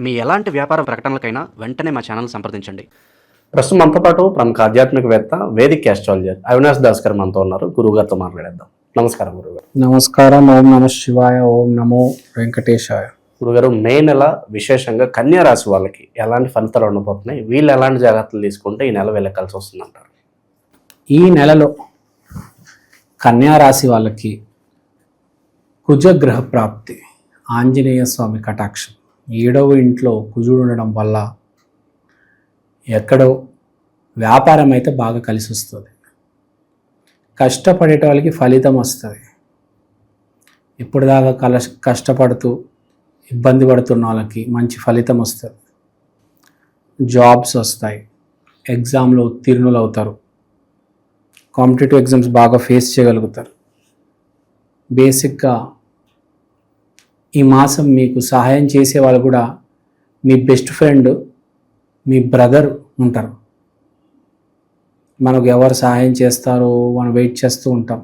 మీ ఎలాంటి వ్యాపార ప్రకటనలకైనా వెంటనే మా ఛానల్ సంప్రదించండి. ప్రస్తుతం మనతో పాటు ప్రముఖ ఆధ్యాత్మికవేత్త వేదిక్ ఆస్ట్రాలజర్ అవినాష్ దాస్ గారు మనతో ఉన్నారు. గురువుగారితో మాట్లాడేద్దాం. నమస్కారం గురుగారు. నమస్కారం. ఓం నమ శివాయ. ఓం నమో వెంకటేశాయ. గురుగారు, మే నెల విశేషంగా కన్యా రాశి వాళ్ళకి ఎలాంటి ఫలితాలు ఉండబోతున్నాయి, వీళ్ళు ఎలాంటి జాగ్రత్తలు తీసుకుంటే ఈ నెల వెళ్ళి కలిసి వస్తుందంటారు? ఈ నెలలో కన్యా రాశి వాళ్ళకి కుజగ్రహ ప్రాప్తి, ఆంజనేయ స్వామి కటాక్షం, 7వ ఇంట్లో కుజుడు ఉండడం వల్ల ఎక్కడో వ్యాపారం అయితే బాగా కలిసి వస్తుంది. కష్టపడే వాళ్ళకి ఫలితం వస్తుంది. ఇప్పుడు దాకా కష్టపడుతూ ఇబ్బంది పడుతున్న వాళ్ళకి మంచి ఫలితం వస్తుంది. జాబ్స్ వస్తాయి. ఎగ్జామ్లో ఉత్తీర్ణులు అవుతారు. కాంపిటేటివ్ ఎగ్జామ్స్ బాగా ఫేస్ చేయగలుగుతారు. బేసిక్గా ఈ మాసం మీకు సహాయం చేసే వాళ్ళు కూడా మీ బెస్ట్ ఫ్రెండ్, మీ బ్రదర్ ఉంటారు. మనకు ఎవరు సహాయం చేస్తారో మనం వెయిట్ చేస్తూ ఉంటాం.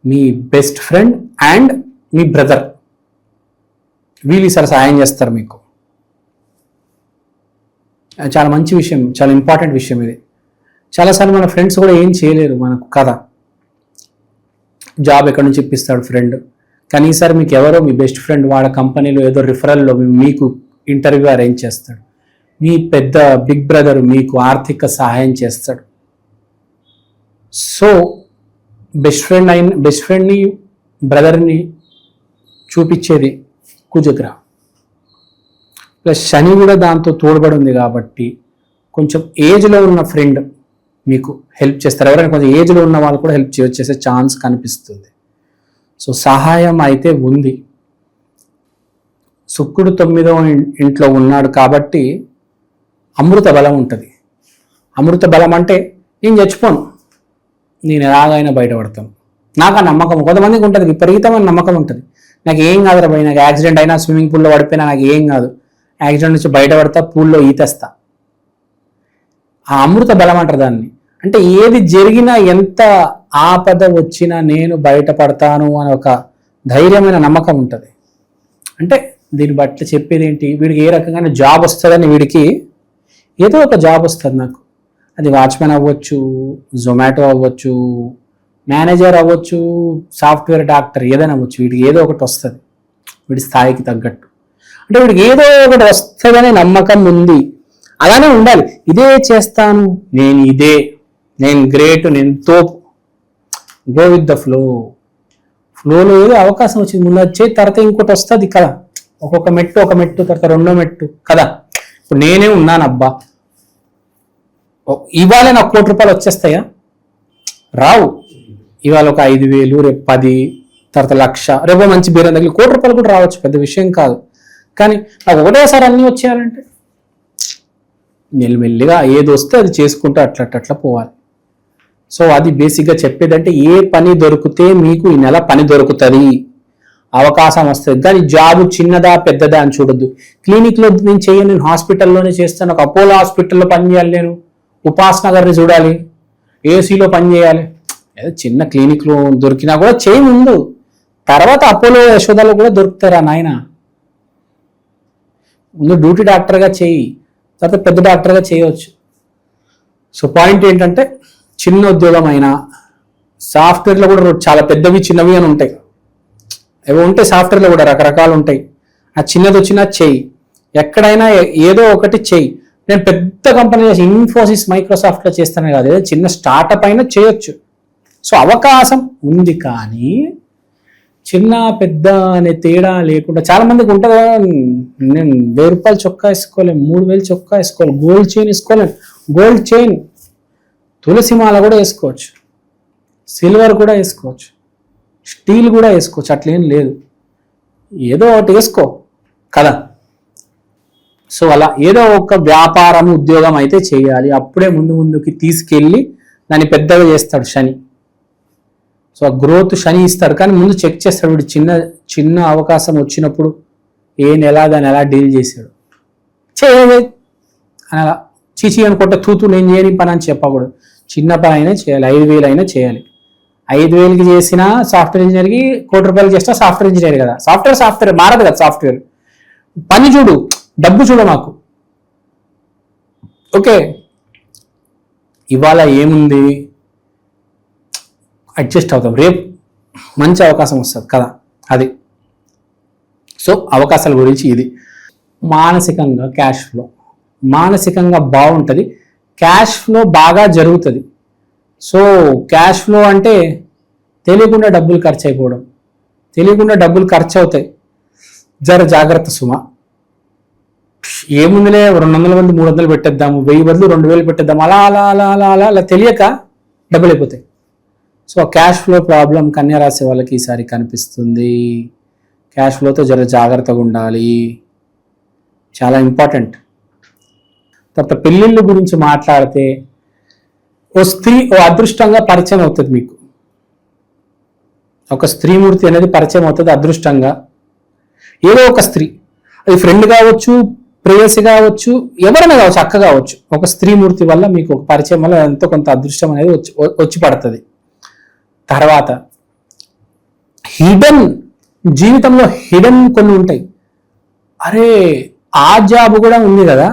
మీ బెస్ట్ ఫ్రెండ్ అండ్ మీ బ్రదర్ వీళ్ళు ఈసారి సహాయం చేస్తారు మీకు. చాలా మంచి విషయం, చాలా ఇంపార్టెంట్ విషయం ఇది. చాలాసార్లు మన ఫ్రెండ్స్ కూడా ఏం చేయలేరు మనకు కదా. జాబ్ ఎక్కడి నుంచి ఇప్పిస్తాడు ఫ్రెండ్, కానీ ఈసారి మీకు ఎవరో మీ బెస్ట్ ఫ్రెండ్ వాళ్ళ కంపెనీలో ఏదో రిఫరల్లో మీకు ఇంటర్వ్యూ అరేంజ్ చేస్తాడు. మీ పెద్ద బిగ్ బ్రదర్ మీకు ఆర్థిక సహాయం చేస్తాడు. సో బెస్ట్ ఫ్రెండ్ని బ్రదర్ని చూపించేది కుజగ్రహం. ప్లస్ శని కూడా దాంతో తోడ్పడి ఉంది కాబట్టి కొంచెం ఏజ్లో ఉన్న ఫ్రెండ్ మీకు హెల్ప్ చేస్తారు. ఎవరైనా కొంచెం ఏజ్లో ఉన్న వాళ్ళు కూడా హెల్ప్ చేసే ఛాన్స్ కనిపిస్తుంది. సో సహాయం అయితే ఉంది. శుక్రుడు 9వ ఇంట్లో ఉన్నాడు కాబట్టి అమృత బలం ఉంటుంది. అమృత బలం అంటే నేను చచ్చిపోను, నేను ఎలాగైనా బయటపడతాను, నాకు ఆ నమ్మకం కొంతమందికి ఉంటుంది, విపరీతమైన నమ్మకం ఉంటుంది. నాకు ఏం కాదురా భయ్, నాకు యాక్సిడెంట్ అయినా స్విమ్మింగ్ పూల్లో పడిపోయినా నాకు ఏం కాదు, యాక్సిడెంట్ నుంచి బయటపడతా, పూల్లో ఈతేస్తా. ఆ అమృత బలం అంటారు దాన్ని. అంటే ఏది జరిగినా, ఎంత ఆపద వచ్చినా నేను బయటపడతాను అని ఒక ధైర్యమైన నమ్మకం ఉంటుంది. అంటే దీన్ని బట్టి చెప్పేది ఏంటి, వీడికి ఏ రకంగా జాబ్ వస్తుందని, వీడికి ఏదో ఒక జాబ్ వస్తుంది. నాకు అది వాచ్మెన్ అవ్వచ్చు, జొమాటో అవ్వచ్చు, మేనేజర్ అవ్వచ్చు, సాఫ్ట్వేర్ డాక్టర్, ఏదైనా అవ్వచ్చు. వీడికి ఏదో ఒకటి వస్తుంది వీడి స్థాయికి తగ్గట్టు. అంటే వీడికి ఏదో ఒకటి వస్తుందనే నమ్మకం ఉంది. అలానే ఉండాలి. ఇదే చేస్తాను, నేను గ్రేట్, నేను తోపు. గో విత్ ద ఫ్లోలో ఏదో అవకాశం వచ్చింది, ముందు వచ్చే తర్వాత ఇంకోటి వస్తుంది కదా. ఒక మెట్టు తర్వాత 2వ మెట్టు కదా. ఇప్పుడు నేనే ఉన్నాను అబ్బా, ఇవాళ నాకు ₹1 కోటి వచ్చేస్తాయా? రావు. ఇవాళ ఒక 5,000, రేపు 10, తర్వాత 1,00,000, రేపు మంచి బీరం తగిలి ₹1 కోటి కూడా రావచ్చు, పెద్ద విషయం కాదు. కానీ నాకు ఒకటేసారి అన్నీ వచ్చేయాలంటే మెల్లిమెల్లిగా ఏది వస్తే అది చేసుకుంటూ అట్లా పోవాలి. సో అది బేసిక్గా చెప్పేదంటే, ఏ పని దొరికితే మీకు ఈ నెల పని దొరుకుతుంది, అవకాశం వస్తుంది. కానీ జాబు చిన్నదా పెద్దదా అని చూడొద్దు. క్లినిక్లో నేను చేయను, నేను హాస్పిటల్లోనే చేస్తాను, నాకు అపోలో హాస్పిటల్లో పని చేయాలి, నేను ఉపాస్ నగర్ని చూడాలి, ఏసీలో పని చేయాలి. ఏదో చిన్న క్లినిక్లో దొరికినా కూడా చేయి ముందు, తర్వాత అపోలో యశోదాలో కూడా దొరుకుతారా నాయన. ముందు డ్యూటీ డాక్టర్గా చేయి, తర్వాత పెద్ద డాక్టర్గా చేయవచ్చు. సో పాయింట్ ఏంటంటే, చిన్న ఉద్యోగం అయినా, సాఫ్ట్వేర్లో కూడా చాలా పెద్దవి చిన్నవి అని ఉంటాయి. ఏవో ఉంటాయి సాఫ్ట్వేర్లో కూడా, రకరకాలు ఉంటాయి. ఆ చిన్నది వచ్చినా చేయి, ఎక్కడైనా ఏదో ఒకటి చేయి. నేను పెద్ద కంపెనీ చేసి ఇన్ఫోసిస్, మైక్రోసాఫ్ట్లో చేస్తానే కాదు, ఏదో చిన్న స్టార్టప్ అయినా చేయొచ్చు. సో అవకాశం ఉంది. కానీ చిన్న పెద్ద అనే తేడా లేకుండా, చాలా మందికి ఉంటుంది, నేను ₹1000 చొక్కా వేసుకోలేను, 3,000 చొక్కా వేసుకోలేను, గోల్డ్ చైన్ వేసుకోలేను. గోల్డ్ చైన్, తులసి మాల కూడా వేసుకోవచ్చు, సిల్వర్ కూడా వేసుకోవచ్చు, స్టీల్ కూడా వేసుకోవచ్చు, అట్లేం లేదు. ఏదో ఒకటి వేసుకో కదా. సో అలా ఏదో ఒక వ్యాపారం, ఉద్యోగం అయితే చేయాలి. అప్పుడే ముందుకి తీసుకెళ్ళి దాన్ని పెద్దగా చేస్తాడు శని. సో ఆ గ్రోత్ శని ఇస్తాడు, కానీ ముందు చెక్ చేస్తాడు. వీడు చిన్న అవకాశం వచ్చినప్పుడు ఏ నెల దాన్ని ఎలా డీల్ చేశాడు. చేయలేదు అని అలా చీచి అనుకుంటే తూతూ నేను చేయని పని అని చెప్పకూడదు. చిన్న పని అయినా చేయాలి, 5,000 అయినా చేయాలి. 5,000కి చేసిన సాఫ్ట్వేర్ ఇంజనీర్కి ₹1 కోటి చేస్తా సాఫ్ట్వేర్ ఇంజనీర్ కదా. సాఫ్ట్వేర్ మారదు కదా. సాఫ్ట్వేర్ పని చూడు, డబ్బు చూడ మాకు. ఓకే, ఇవాళ ఏముంది, అడ్జస్ట్ అవుతాం, రేపు మంచి అవకాశం వస్తుంది కదా, అది. సో అవకాశాల గురించి ఇది. మానసికంగా క్యాష్ ఫ్లో, మానసికంగా బాగుంటుంది, క్యాష్ ఫ్లో బాగా జరుగుతుంది. సో క్యాష్ ఫ్లో అంటే తెలియకుండా డబ్బులు ఖర్చు అయిపోవడం, తెలియకుండా డబ్బులు ఖర్చు అవుతాయి. జర జాగ్రత్త సుమ. ఏముందిలే 200 మంది 300 పెట్టేద్దాము, 1000 బదులు 2000 పెట్టేద్దాము, అలా అలా అలా అలా అలా అలా తెలియక డబ్బులు అయిపోతాయి. సో క్యాష్ ఫ్లో ప్రాబ్లం కన్యా రాశి వాళ్ళకి ఈసారి కనిపిస్తుంది. క్యాష్ ఫ్లోతో జర జాగ్రత్తగా ఉండాలి, చాలా ఇంపార్టెంట్. తర్వాత పెళ్ళిళ్ళ గురించి మాట్లాడితే ఓ స్త్రీ ఓ అదృష్టంగా పరిచయం అవుతుంది మీకు. ఒక స్త్రీమూర్తి అనేది పరిచయం అవుతుంది అదృష్టంగా. ఏదో ఒక స్త్రీ, అది ఫ్రెండ్ కావచ్చు, ప్రేయసి కావచ్చు, ఎవరైనా కావచ్చు, అక్క కావచ్చు, ఒక స్త్రీమూర్తి వల్ల మీకు ఒక పరిచయం వల్ల ఎంతో కొంత అదృష్టం అనేది వచ్చి పడుతుంది. తర్వాత హిడెన్, జీవితంలో హిడెన్ కొన్ని ఉంటాయి. అరే ఆ జాబ్ కూడా ఉంది కదా,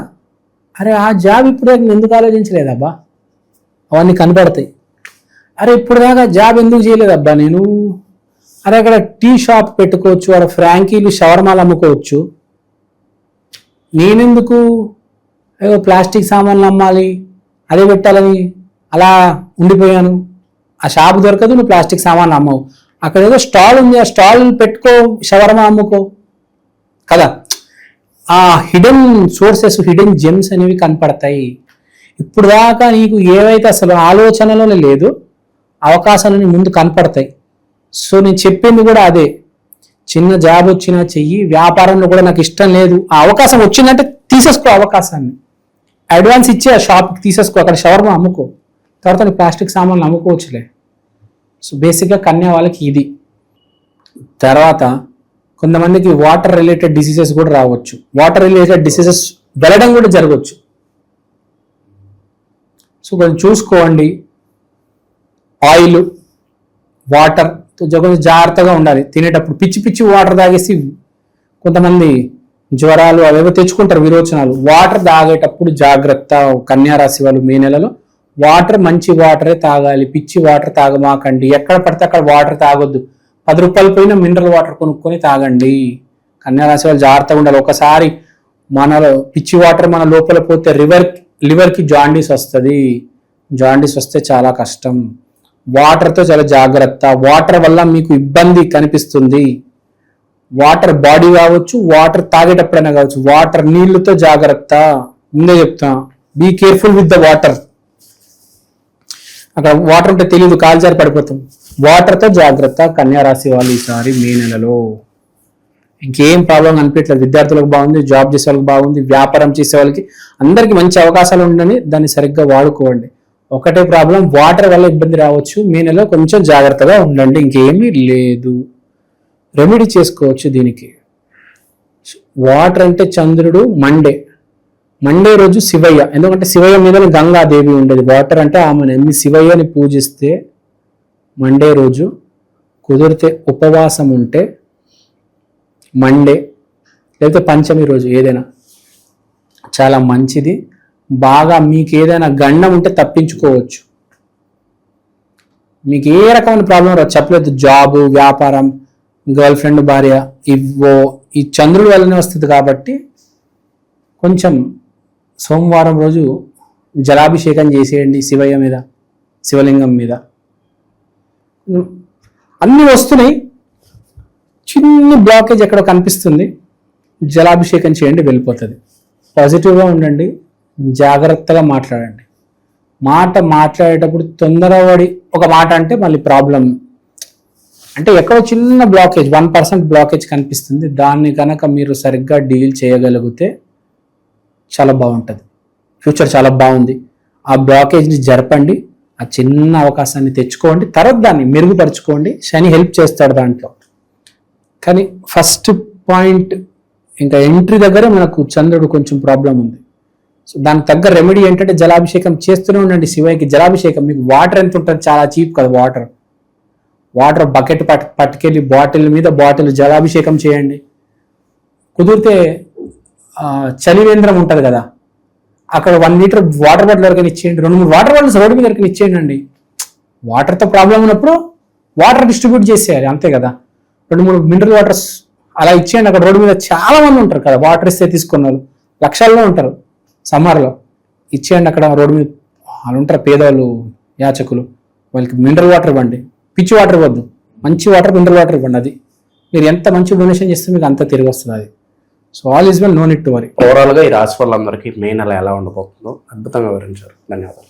అరే ఆ జాబ్ ఇప్పుడు ఎందుకు ఆలోచించలేదబ్బా, అవన్నీ కనపడతాయి. అరే ఇప్పుడు దాకా జాబ్ ఎందుకు చేయలేదబ్బా నేను, అరే అక్కడ టీ షాప్ పెట్టుకోవచ్చు, అక్కడ ఫ్రాంకీలు షవర్మాలు అమ్ముకోవచ్చు, నేనెందుకు ఏదో ప్లాస్టిక్ సామాన్లు అమ్మాలి, అదే పెట్టాలని అలా ఉండిపోయాను. ఆ షాప్ దొరకదు, నువ్వు ప్లాస్టిక్ సామాన్లు అమ్మవు, అక్కడ ఏదో స్టాల్ ఉంది, ఆ స్టాల్ పెట్టుకో, షవర్మా అమ్ముకో కదా. ఆ హిడెన్ సోర్సెస్, హిడెన్ జెమ్స్ అనేవి కనపడతాయి. ఇప్పుడు దాకా నీకు ఏవైతే అసలు ఆలోచనలోనే లేదు, అవకాశాలని ముందు కనపడతాయి. సో నేను చెప్పింది కూడా అదే, చిన్న జాబ్ వచ్చినా చెయ్యి, వ్యాపారంలో కూడా నాకు ఇష్టం లేదు, ఆ అవకాశం వచ్చిందంటే తీసేసుకో అవకాశాన్ని, అడ్వాన్స్ ఇచ్చి ఆ షాప్కి తీసేసుకో, అక్కడ షవర్మా అమ్ముకో, తర్వాత ప్లాస్టిక్ సామాన్లు అమ్ముకోవచ్చులే. సో బేసిక్గా కన్యా వాళ్ళకి ఇది. తర్వాత కొంతమందికి వాటర్ రిలేటెడ్ డిసీజెస్ కూడా రావచ్చు, వాటర్ రిలేటెడ్ డిసీజెస్ వెళ్ళడం కూడా జరగవచ్చు. సో కొంచెం చూసుకోండి, ఆయిల్ వాటర్ కొంచెం జాగ్రత్తగా ఉండాలి. తినేటప్పుడు పిచ్చి పిచ్చి వాటర్ తాగేసి కొంతమంది జ్వరాలు అవేవో తెచ్చుకుంటారు, విరోచనాలు. వాటర్ తాగేటప్పుడు జాగ్రత్త. కన్యా రాశి వాళ్ళు మే నెలలో వాటర్ మంచి వాటరే తాగాలి, పిచ్చి వాటర్ తాగమాకండి. ఎక్కడ పడితే అక్కడ వాటర్ తాగొద్దు, 10 రూపాయలు పోయినా మినరల్ వాటర్ కొనుక్కొని తాగండి. కన్యా రాశి వాళ్ళు జాగ్రత్తగా ఉండాలి. ఒకసారి మనలో పిచ్చి వాటర్ మన లోపల పోతే లివర్కి జాండీస్ వస్తుంది, జాండీస్ వస్తే చాలా కష్టం. వాటర్తో చాలా జాగ్రత్త. వాటర్ వల్ల మీకు ఇబ్బంది కనిపిస్తుంది, వాటర్ బాడీ కావచ్చు, వాటర్ తాగేటప్పుడైనా కావచ్చు, వాటర్ నీళ్లతో జాగ్రత్త. ముందే చెప్తా, be careful with the water. అక్కడ వాటర్ ఉంటే తెలియదు, కాల్చారి పడిపోతాం. వాటర్తో జాగ్రత్త కన్యా రాశి వాళ్ళు ఈసారి మే నెలలో. ఇంకేం ప్రాబ్లం అనిపించలేదు. విద్యార్థులకు బాగుంది, జాబ్ చేసే వాళ్ళకి బాగుంది, వ్యాపారం చేసే వాళ్ళకి అందరికీ మంచి అవకాశాలు ఉండని దాన్ని సరిగ్గా వాడుకోండి. ఒకటే ప్రాబ్లం, వాటర్ వల్ల ఇబ్బంది రావచ్చు. మే నెలలో కొంచెం జాగ్రత్తగా ఉండండి, ఇంకేమీ లేదు. రెమెడీ చేసుకోవచ్చు దీనికి. వాటర్ అంటే చంద్రుడు, మండే రోజు శివయ్య, ఎందుకంటే శివయ్య మీద గంగాదేవి ఉండేది. వాటర్ అంటే ఆమె నమ్మి శివయ్యని పూజిస్తే మండే రోజు, కుదిరితే ఉపవాసం ఉంటే మండే లేకపోతే పంచమి రోజు ఏదైనా చాలా మంచిది. బాగా మీకు ఏదైనా గండం ఉంటే తప్పించుకోవచ్చు. మీకు ఏ రకమైన ప్రాబ్లం రాదు, చెప్పలేదు. జాబు, వ్యాపారం, గర్ల్ ఫ్రెండ్, భార్య, ఇవో ఈ చంద్రుడి వల్లనే వస్తుంది. కాబట్టి కొంచెం సోమవారం రోజు జలాభిషేకం చేసేయండి శివయ్య మీద, శివలింగం మీద. అన్నీ వస్తున్నాయి, చిన్న బ్లాకేజ్ ఎక్కడ కనిపిస్తుంది, జలాభిషేకం చేయండి, వెళ్ళిపోతుంది. పాజిటివ్గా ఉండండి, జాగ్రత్తగా మాట్లాడండి. మాట్లాడేటప్పుడు తొందరపడి ఒక మాట అంటే మళ్ళీ ప్రాబ్లం. అంటే ఎక్కడో చిన్న బ్లాకేజ్, 1% బ్లాకేజ్ కనిపిస్తుంది. దాన్ని కనుక మీరు సరిగ్గా డీల్ చేయగలిగితే చాలా బాగుంటుంది, ఫ్యూచర్ చాలా బాగుంది. ఆ బ్లాకేజ్ని జరపండి, ఆ చిన్న అవకాశాన్ని తెచ్చుకోండి, తర్వాత దాన్ని మెరుగుపరచుకోండి. శని హెల్ప్ చేస్తాడు దాంట్లో. కానీ ఫస్ట్ పాయింట్ ఇంకా ఎంట్రీ దగ్గర మనకు చంద్రుడు కొంచెం ప్రాబ్లం ఉంది. సో దానికి తగ్గ రెమెడీ ఏంటంటే జలాభిషేకం చేస్తూనే ఉండండి శివయ్యకి. జలాభిషేకం మీకు వాటర్ ఎంత ఉంటుంది, చాలా చీప్ కదా వాటర్ బకెట్ పట్టుకెళ్ళి బాటిల్ మీద బాటిల్ జలాభిషేకం చేయండి. కుదిరితే చలివేంద్రం ఉంటుంది కదా, అక్కడ 1 లీటర్ వాటర్ బాటిల్ వరకు ఇచ్చేయండి, 2-3 వాటర్ బాటిల్స్ రోడ్డు మీద వరకు ఇచ్చేయండి అండి. వాటర్తో ప్రాబ్లం ఉన్నప్పుడు వాటర్ డిస్ట్రిబ్యూట్ చేసేయాలి, అంతే కదా. 2-3 మినరల్ వాటర్స్ అలా ఇచ్చేయండి. అక్కడ రోడ్డు మీద చాలా మంది ఉంటారు కదా, వాటర్ ఇస్తే తీసుకున్న వాళ్ళు లక్షల్లో ఉంటారు. సమ్మర్లో ఇచ్చేయండి అక్కడ రోడ్డు మీద వాళ్ళు ఉంటారు, పేదవాళ్ళు, యాచకులు. వాళ్ళకి మినరల్ వాటర్ ఇవ్వండి, పిచ్చి వాటర్ ఇవ్వద్దు, మంచి వాటర్ మినరల్ వాటర్ ఇవ్వండి. అది మీరు ఎంత మంచి డొనేషన్ చేస్తే మీకు అంత తిరిగి వస్తుంది అది. So all is well, no need to worry. ఓవరాల్గా ఈ రాశి వాళ్ళందరికీ మే నెల ఎలా ఉండబోతుందో అద్భుతంగా వివరించారు. ధన్యవాదాలు.